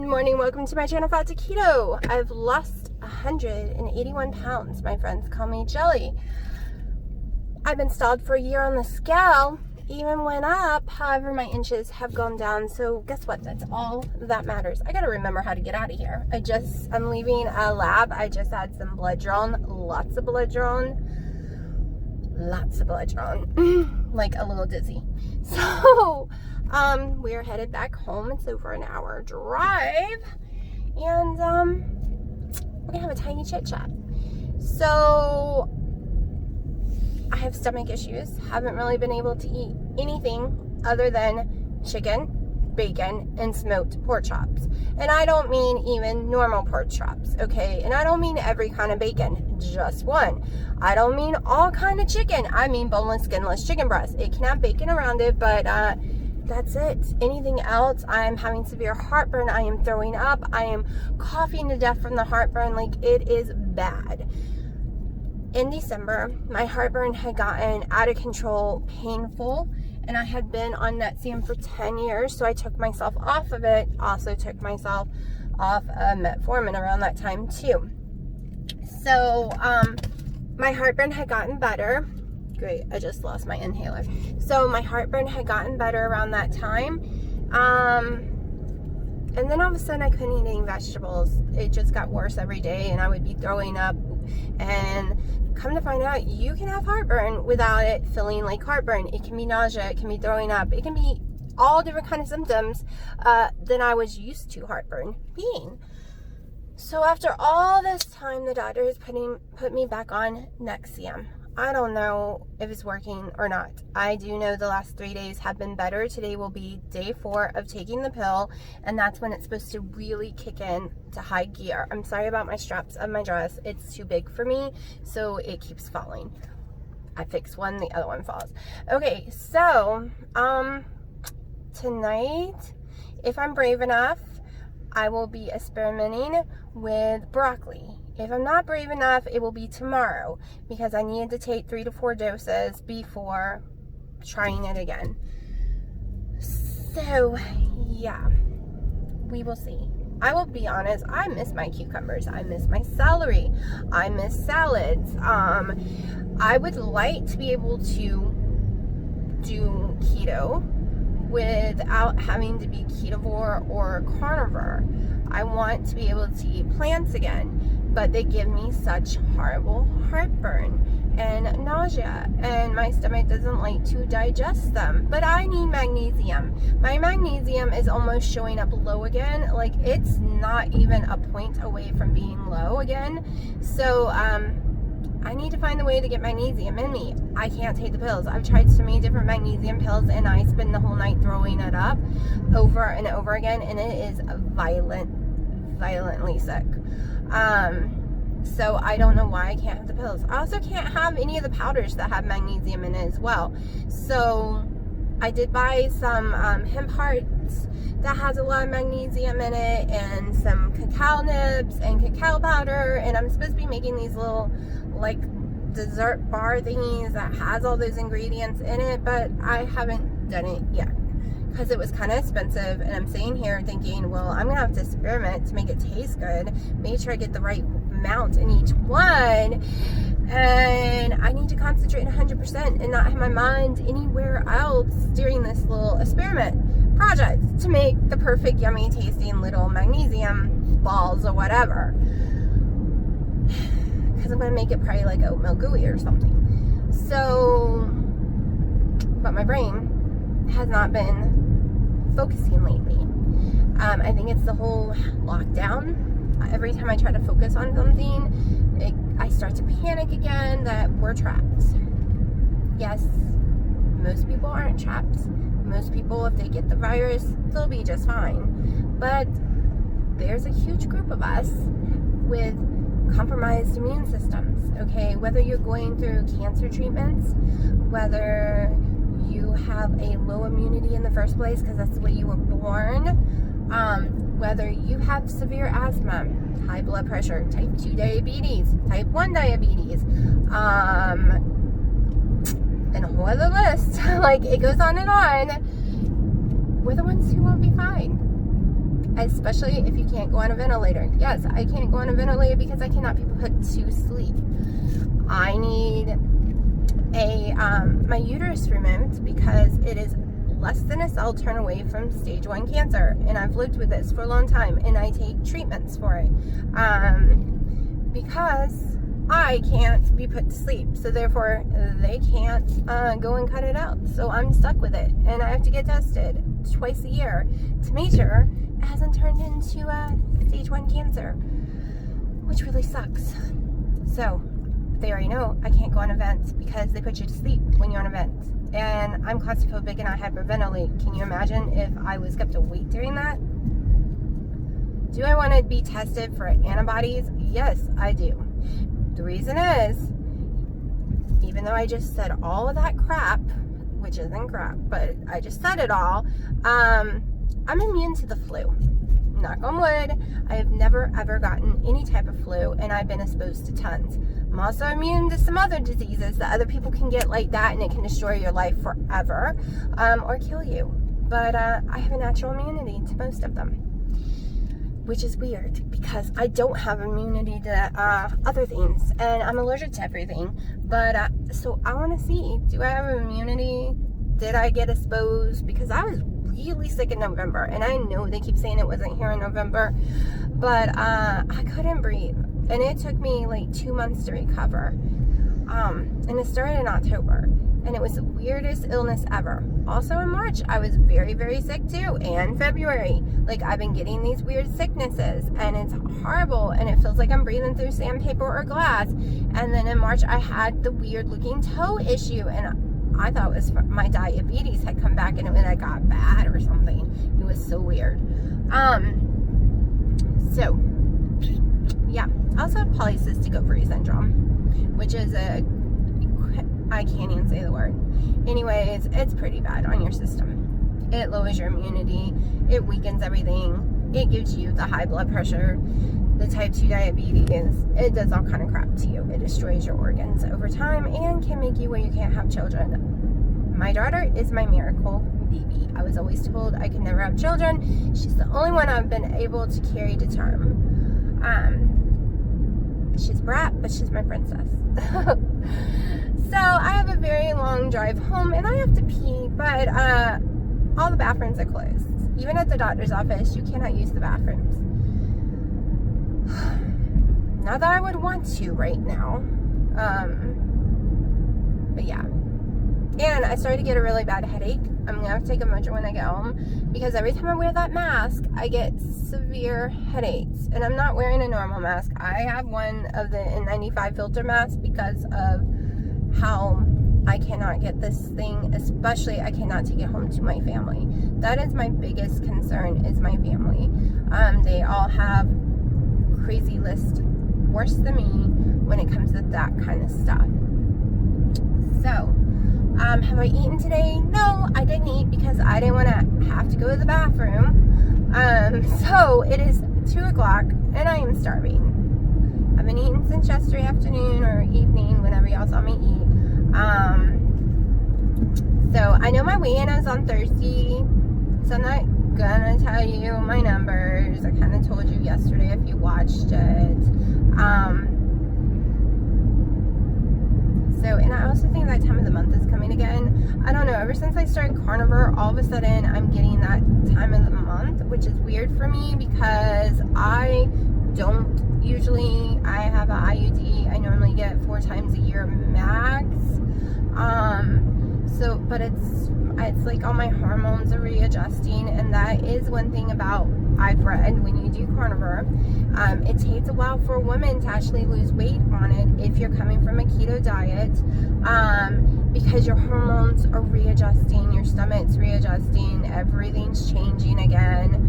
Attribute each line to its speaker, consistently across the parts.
Speaker 1: morning, welcome to my channel, Fat to Keto. I've lost 181 pounds. My friends call me Jelly. I've been stalled for a year on the scale, even went up, however my inches have gone down. So guess what? That's all that matters. I gotta remember how to get out of here. I'm leaving a lab. I just had some blood drawn, lots of blood drawn, like a little dizzy. So we're headed back home. It's over an hour drive, and we're gonna have a tiny chit chat. So I have stomach issues. Haven't really been able to eat anything other than chicken, bacon, and smoked pork chops. And I don't mean even normal pork chops, okay? And I don't mean every kind of bacon, just one. I don't mean all kind of chicken. I mean boneless, skinless chicken breast. It can have bacon around it, but that's it. Anything else, I'm having severe heartburn. I am throwing up. I am coughing to death from the heartburn. Like, it is bad. In December, my heartburn had gotten out of control, painful, and I had been on Nexium for 10 years, so I took myself off of it. Also took myself off metformin around that time too. So my heartburn had gotten better. Great, I just lost my inhaler. So my heartburn had gotten better around that time. And then all of a sudden I couldn't eat any vegetables. It just got worse every day, and I would be throwing up. And come to find out, you can have heartburn without it feeling like heartburn. It can be nausea, it can be throwing up, it can be all different kind of symptoms than I was used to heartburn being. So after all this time, the doctor has put me back on Nexium. I don't know if it's working or not. I do know the last 3 days have been better. Today will be day 4 of taking the pill, and that's when it's supposed to really kick in to high gear. I'm sorry about my straps of my dress. It's too big for me, so it keeps falling. I fix one, the other one falls. Okay, so tonight, if I'm brave enough, I will be experimenting with broccoli. If I'm not brave enough, it will be tomorrow, because I needed to take 3 to 4 doses before trying it again. So yeah, we will see. I will be honest, I miss my cucumbers. I miss my celery. I miss salads. I would like to be able to do keto without having to be ketovore or carnivore. I want to be able to eat plants again, but they give me such horrible heartburn and nausea, and my stomach doesn't like to digest them. But I need magnesium. My magnesium is almost showing up low again. Like, it's not even a point away from being low again. So I need to find a way to get magnesium in me. I can't take the pills. I've tried so many different magnesium pills, and I spend the whole night throwing it up over and over again, and it is violently sick. So I don't know why I can't have the pills. I also can't have any of the powders that have magnesium in it as well. So I did buy some hemp hearts that has a lot of magnesium in it, and some cacao nibs and cacao powder, and I'm supposed to be making these little like dessert bar thingies that has all those ingredients in it, but I haven't done it yet because it was kind of expensive. And I'm sitting here thinking, well, I'm gonna have to experiment to make it taste good, make sure I get the right amount in each one, and I need to concentrate 100% and not have my mind anywhere else during this little experiment project to make the perfect yummy tasting little magnesium balls or whatever, because I'm going to make it probably like oatmeal gooey or something. So, but my brain has not been focusing lately. I think it's the whole lockdown. Every time I try to focus on something, I start to panic again that we're trapped. Yes, most people aren't trapped. Most people, if they get the virus, they'll be just fine. But there's a huge group of us with compromised immune systems, okay? Whether you're going through cancer treatments, whether you have a low immunity in the first place because that's the way you were born, whether you have severe asthma, high blood pressure, type 2 diabetes, type 1 diabetes, and a whole other list, like it goes on and on, we're the ones who won't be fine. especially if you can't go on a ventilator. Yes, I can't go on a ventilator because I cannot be put to sleep. I need my uterus removed because it is less than a cell turn away from stage 1 cancer, and I've lived with this for a long time, and I take treatments for it because I can't be put to sleep, so therefore they can't go and cut it out, so I'm stuck with it, and I have to get tested twice a year to make sure it hasn't turned into stage 1 cancer, which really sucks. So they already know I can't go on events because they put you to sleep when you're on events. And I'm claustrophobic and I hyperventilate. Can you imagine if I was kept awake during that? Do I want to be tested for antibodies? Yes, I do. The reason is, even though I just said all of that crap, which isn't crap, but I just said it all, I'm immune to the flu. Knock on wood, I have never ever gotten any type of flu, and I've been exposed to tons. I'm also immune to some other diseases that other people can get like that, and it can destroy your life forever, or kill you. But I have a natural immunity to most of them, which is weird because I don't have immunity to other things, and I'm allergic to everything. But so I want to see, do I have immunity? Did I get exposed? Because I was really sick in November, and I know they keep saying it wasn't here in November, but I couldn't breathe, and it took me like 2 months to recover, and it started in October, and it was the weirdest illness ever. Also in March, I was very, very sick too, and February. Like, I've been getting these weird sicknesses, and it's horrible, and it feels like I'm breathing through sandpaper or glass. And then in March, I had the weird looking toe issue, and I thought it was my diabetes had come back and it got bad or something. It was so weird. So, yeah. I also have polycystic ovary syndrome, which is I can't even say the word. Anyways, it's pretty bad on your system. It lowers your immunity. It weakens everything. It gives you the high blood pressure, the type 2 diabetes. It does all kind of crap to you. It destroys your organs over time and can make you where you can't have children. My daughter is my miracle baby. I was always told I could never have children. She's the only one I've been able to carry to term. She's a brat, but she's my princess. So I have a very long drive home, and I have to pee, but all the bathrooms are closed. Even at the doctor's office, you cannot use the bathrooms. Not that I would want to right now. But yeah. And I started to get a really bad headache. I'm going to have to take a Motrin when I get home, because every time I wear that mask, I get severe headaches. And I'm not wearing a normal mask. I have one of the N95 filter masks because of how I cannot get this thing, especially I cannot take it home to my family. That is my biggest concern, is my family. They all have crazy list worse than me when it comes to that kind of stuff. So, have I eaten today? No, I didn't eat because I didn't want to have to go to the bathroom. So it is 2 o'clock and I am starving. I've been eating since yesterday afternoon or evening, whenever y'all saw me eat. So I know my weigh-in is on Thursday, so I'm not gonna tell you my numbers. I kind of told you yesterday if you watched it. So, and I also think that time of the month is coming again. I don't know, ever since I started carnivore, all of a sudden I'm getting that time of the month, which is weird for me because I don't usually, I have an IUD, I normally get 4 times a year max. So, but it's like all my hormones are readjusting, and that is one thing about, I've read, when you do carnivore, it takes a while for a woman to actually lose weight on it if you're coming from a keto diet, because your hormones are readjusting, your stomach's readjusting, everything's changing again.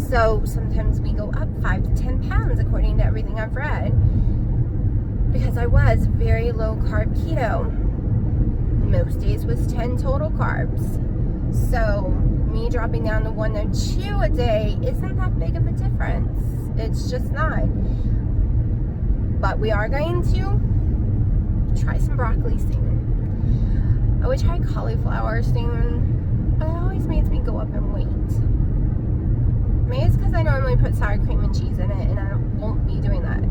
Speaker 1: So sometimes we go up 5 to 10 pounds according to everything I've read, because I was very low carb keto. Most days was 10 total carbs. So me dropping down to 1 or 2 a day isn't that big of a difference. It's just not. But we are going to try some broccoli soon. I would try cauliflower soon, but it always makes me go up in weight. put sour cream and cheese in it, and I won't be doing that.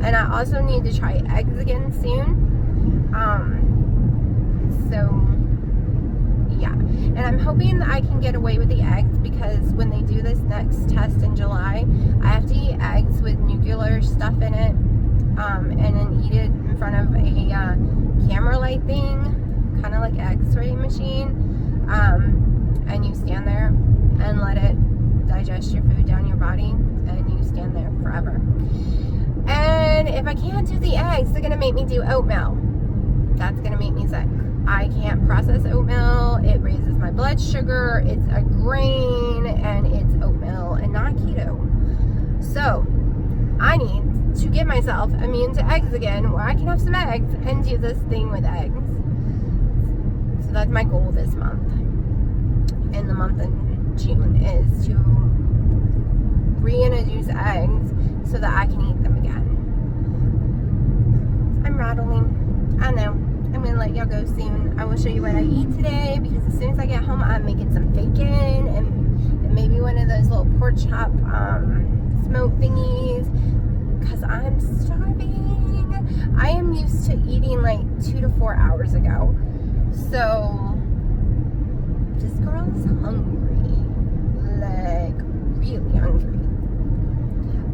Speaker 1: And I also need to try eggs again soon. So yeah, and I'm hoping that I can get away with the eggs, because when they do this next test in July, I have to eat eggs with nuclear stuff in it, and then eat it in front of a camera light thing, kind of like X-ray machine, and you stand there and let it digest your food down your body, and you stand there forever. And if I can't do the eggs, they're gonna make me do oatmeal. That's gonna make me sick. I can't process oatmeal. It raises my blood sugar. It's a grain, and it's oatmeal and not keto. So I need to get myself immune to eggs again, where I can have some eggs and do this thing with eggs. So that's my goal this month. In the month of June is to reintroduce eggs so that I can eat them again. I'm rattling. I know. I'm gonna let y'all go soon. I will show you what I eat today, because as soon as I get home, I'm making some bacon and maybe one of those little pork chop smoke thingies, because I'm starving. I am used to eating like 2 to 4 hours ago. So this girl is hungry, like really hungry.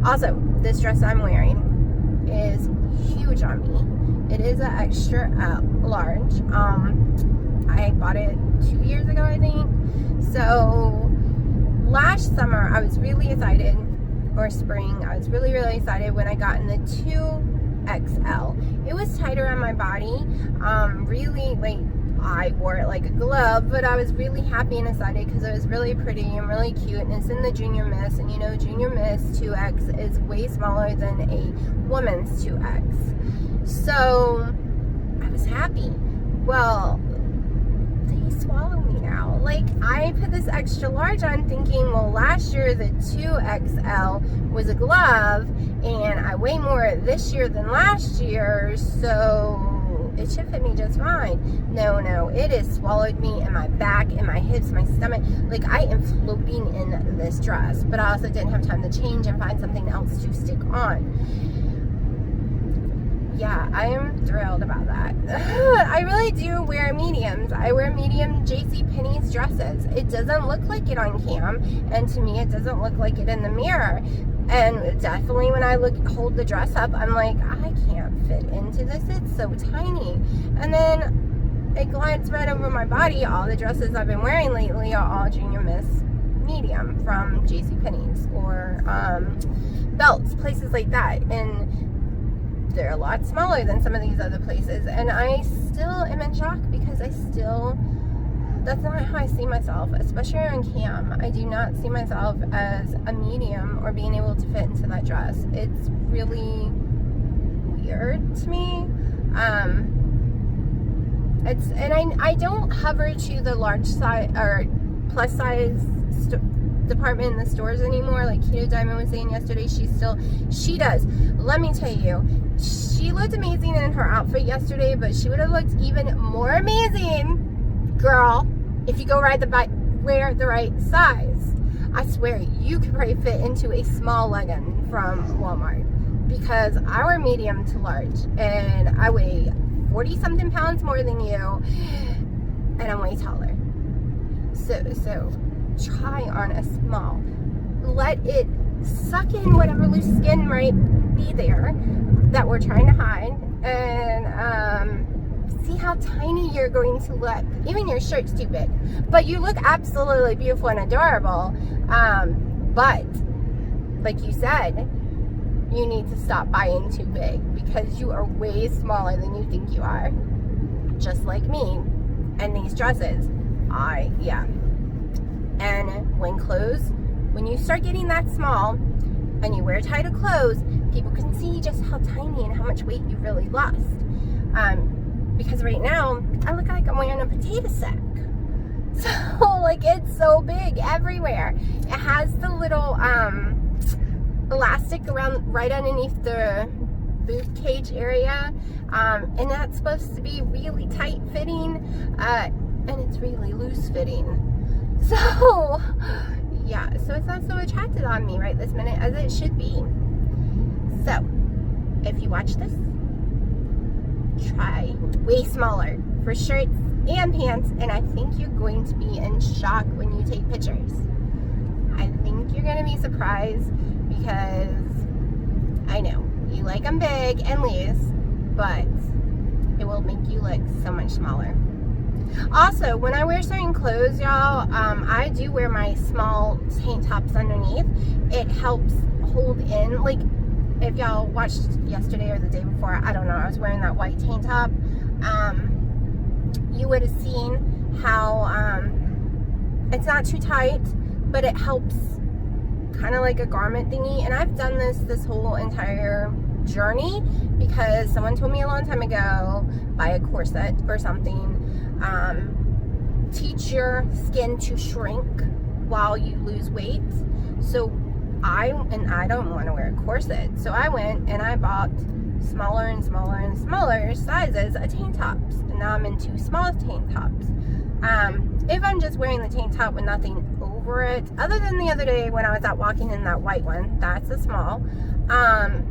Speaker 1: Also, this dress I'm wearing is huge on me. It is an extra large. I bought it 2 years ago, I think. So last summer, I was really excited, or spring, I was really, really excited when I got in the 2XL. It was tighter on my body. Really, like, I wore it like a glove, but I was really happy and excited because it was really pretty and really cute, and it's in the Junior Miss, and you know Junior Miss 2X is way smaller than a woman's 2X. So I was happy. Well, they swallow me now. Like, I put this extra large on thinking, well, last year the 2XL was a glove, and I weigh more this year than last year, so it should fit me just fine. No, it has swallowed me in my back, in my hips, my stomach. Like, I am floating in this dress, but I also didn't have time to change and find something else to stick on. Yeah, I am thrilled about that. I really do wear mediums. I wear medium JCPenney's dresses. It doesn't look like it on cam, and to me it doesn't look like it in the mirror. And definitely when I hold the dress up, I'm like, I can't fit into this. It's so tiny. And then it glides right over my body. All the dresses I've been wearing lately are all Junior Miss medium from JCPenney's, or Belts, places like that. And they're a lot smaller than some of these other places, and I still am in shock, because that's not how I see myself, especially on cam. I do not see myself as a medium or being able to fit into that dress. It's really weird to me. I don't hover to the large size or plus size department in the stores anymore, like Keto Diamond was saying yesterday. She does. Let me tell you, she looked amazing in her outfit yesterday, but she would have looked even more amazing, girl, if you wear the right size. I swear, you could probably fit into a small legging from Walmart, because I wear medium to large, and I weigh 40 something pounds more than you, and I'm way taller. So try on a small. Let it suck in whatever loose skin might be there that we're trying to hide, and see how tiny you're going to look. Even your shirt's too big, but you look absolutely beautiful and adorable. But like you said, you need to stop buying too big, because you are way smaller than you think you are, just like me. And these dresses, and when you start getting that small and you wear tighter clothes, people can see just how tiny and how much weight you really lost. Because right now, I look like I'm wearing a potato sack. So, like, it's so big everywhere. It has the little elastic around right underneath the boot cage area, and that's supposed to be really tight fitting, and it's really loose fitting. So yeah, so it's not so attractive on me right this minute as it should be. So, if you watch this, try way smaller for shirts and pants, and I think you're going to be in shock when you take pictures. I think you're going to be surprised because I know you like them big and loose, but it will make you look so much smaller. Also, when I wear certain clothes, y'all, I do wear my small tank tops underneath. It helps hold in, like, if y'all watched yesterday or the day before, I don't know, I was wearing that white tank top. You would have seen how it's not too tight, but it helps kind of like a garment thingy. And I've done this whole entire journey because someone told me a long time ago, buy a corset or something. Teach your skin to shrink while you lose weight. So I don't want to wear a corset, so I went and I bought smaller and smaller and smaller sizes of tank tops, and now I'm into small tank tops. If I'm just wearing the tank top with nothing over it, other than the other day when I was out walking in that white one, that's a small, I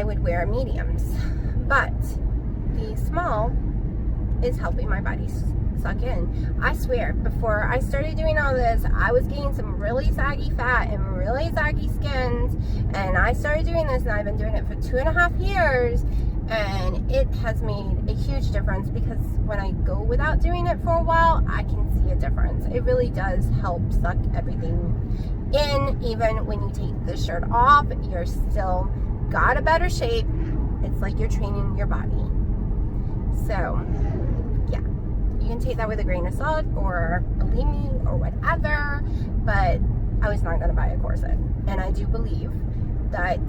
Speaker 1: would wear mediums, but the small is helping my body suck in. I swear, before I started doing all this, I was getting some really saggy fat and really saggy skins, and I started doing this, and I've been doing it for 2.5 years, and it has made a huge difference because when I go without doing it for a while, I can see a difference. It really does help suck everything in. Even when you take the shirt off, you're still got a better shape. It's like you're training your body. So yeah, you can take that with a grain of salt or believe me or whatever, but I was not going to buy a corset, and I do believe that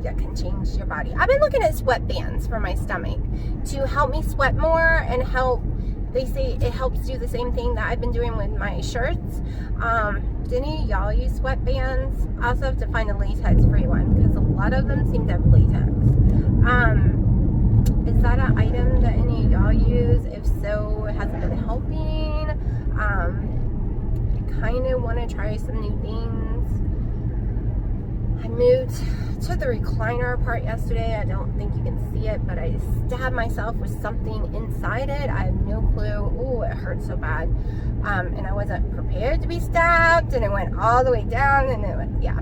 Speaker 1: that can change your body. I've been looking at sweatbands for my stomach to help me sweat more and help, they say it helps do the same thing that I've been doing with my shirts. Did any of y'all use sweatbands? I also have to find a latex free one because a lot of them seem to have latex. Is that an item that any of y'all use? If so, has it been helping? I kind of want to try some new things. I moved to the recliner part yesterday. I don't think you can see it, but I stabbed myself with something inside it. I have no clue. Oh, it hurt so bad. And I wasn't prepared to be stabbed, and it went all the way down, and it went, yeah.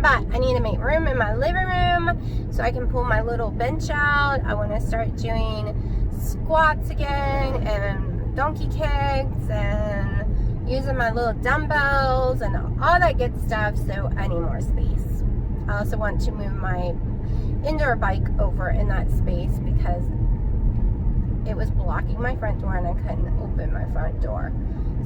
Speaker 1: But I need to make room in my living room so I can pull my little bench out. I want to start doing squats again and donkey kicks and using my little dumbbells and all that good stuff, so I need more space. I also want to move my indoor bike over in that space because it was blocking my front door and I couldn't open my front door.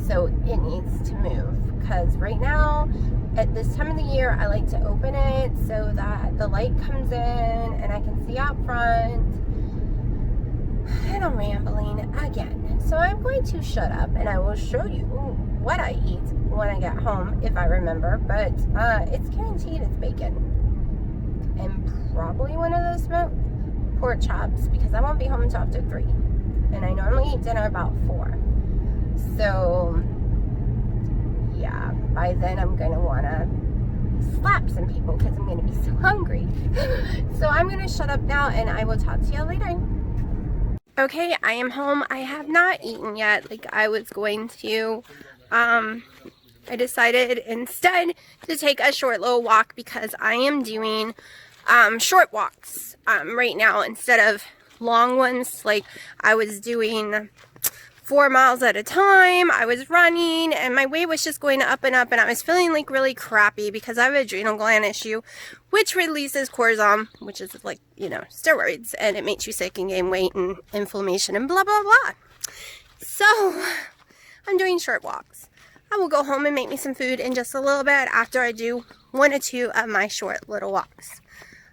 Speaker 1: So it needs to move because right now at this time of the year I like to open it so that the light comes in and I can see out front. And I'm rambling again, so I'm going to shut up and I will show you what I eat when I get home if I remember, but it's guaranteed it's bacon and probably one of those smoked pork chops because I won't be home until after 3 and I normally eat dinner about 4. So yeah, by then I'm gonna want to slap some people because I'm gonna be so hungry. So I'm gonna shut up now and I will talk to you later. Okay, I am home. I have not eaten yet like I was going to. I decided instead to take a short little walk because I am doing short walks right now instead of long ones. Like I was doing 4 miles at a time. I was running and my weight was just going up and up, and I was feeling like really crappy because I have an adrenal gland issue which releases cortisol, which is like, you know, steroids, and it makes you sick and gain weight and inflammation and blah blah blah. So I'm doing short walks. I will go home and make me some food in just a little bit after I do 1 or 2 of my short little walks.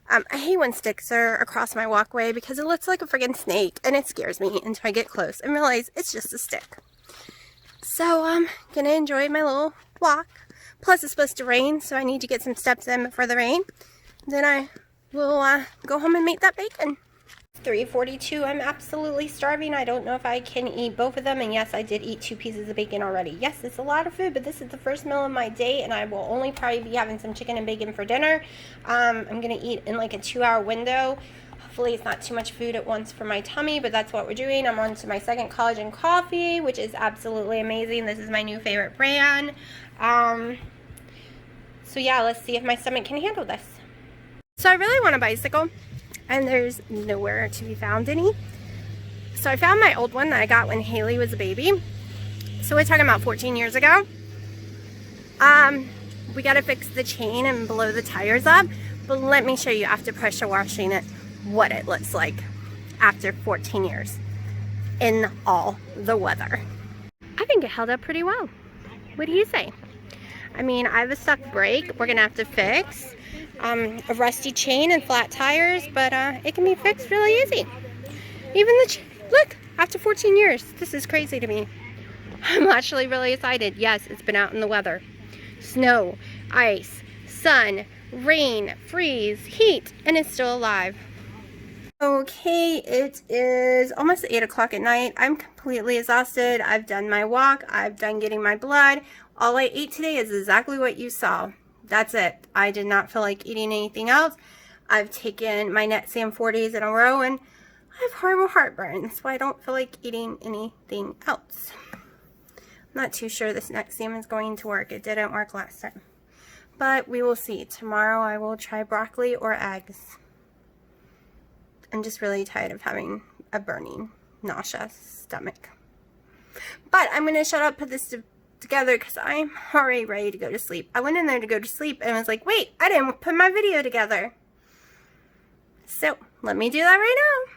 Speaker 1: I hate when sticks are across my walkway because it looks like a friggin' snake and it scares me until I get close and realize it's just a stick. So I'm gonna enjoy my little walk. Plus it's supposed to rain, so I need to get some steps in before the rain. Then I will go home and make that bacon. 3:42. I'm absolutely starving. I don't know if I can eat both of them. And yes, I did eat 2 pieces of bacon already. Yes, it's a lot of food, but this is the first meal of my day, and I will only probably be having some chicken and bacon for dinner. I'm going to eat in like a 2-hour window. Hopefully it's not too much food at once for my tummy, but that's what we're doing. I'm on to my second collagen coffee, which is absolutely amazing. This is my new favorite brand. So yeah, let's see if my stomach can handle this. So I really want a bicycle, and there's nowhere to be found any. So I found my old one that I got when Haley was a baby. So we're talking about 14 years ago. We got to fix the chain and blow the tires up, but let me show you after pressure washing it what it looks like after 14 years in all the weather. I think it held up pretty well. What do you say? I mean, I have a stuck brake we're gonna have to fix, a rusty chain and flat tires, but it can be fixed really easy. Even the look, after 14 years, this is crazy to me. I'm actually really excited. Yes, it's been out in the weather. Snow, ice, sun, rain, freeze, heat, and it's still alive. Okay, it is almost 8 o'clock at night. I'm completely exhausted. I've done my walk. I've done getting my blood. All I ate today is exactly what you saw. That's it. I did not feel like eating anything else. I've taken my Netsam 4 days in a row, and I have horrible heartburn, so I don't feel like eating anything else. I'm not too sure this Netsam is going to work. It didn't work last time. But we will see. Tomorrow I will try broccoli or eggs. I'm just really tired of having a burning, nauseous stomach. But I'm going to shut up, put this together because I'm already ready to go to sleep. I went in there to go to sleep and was like, wait, I didn't put my video together. So let me do that right now.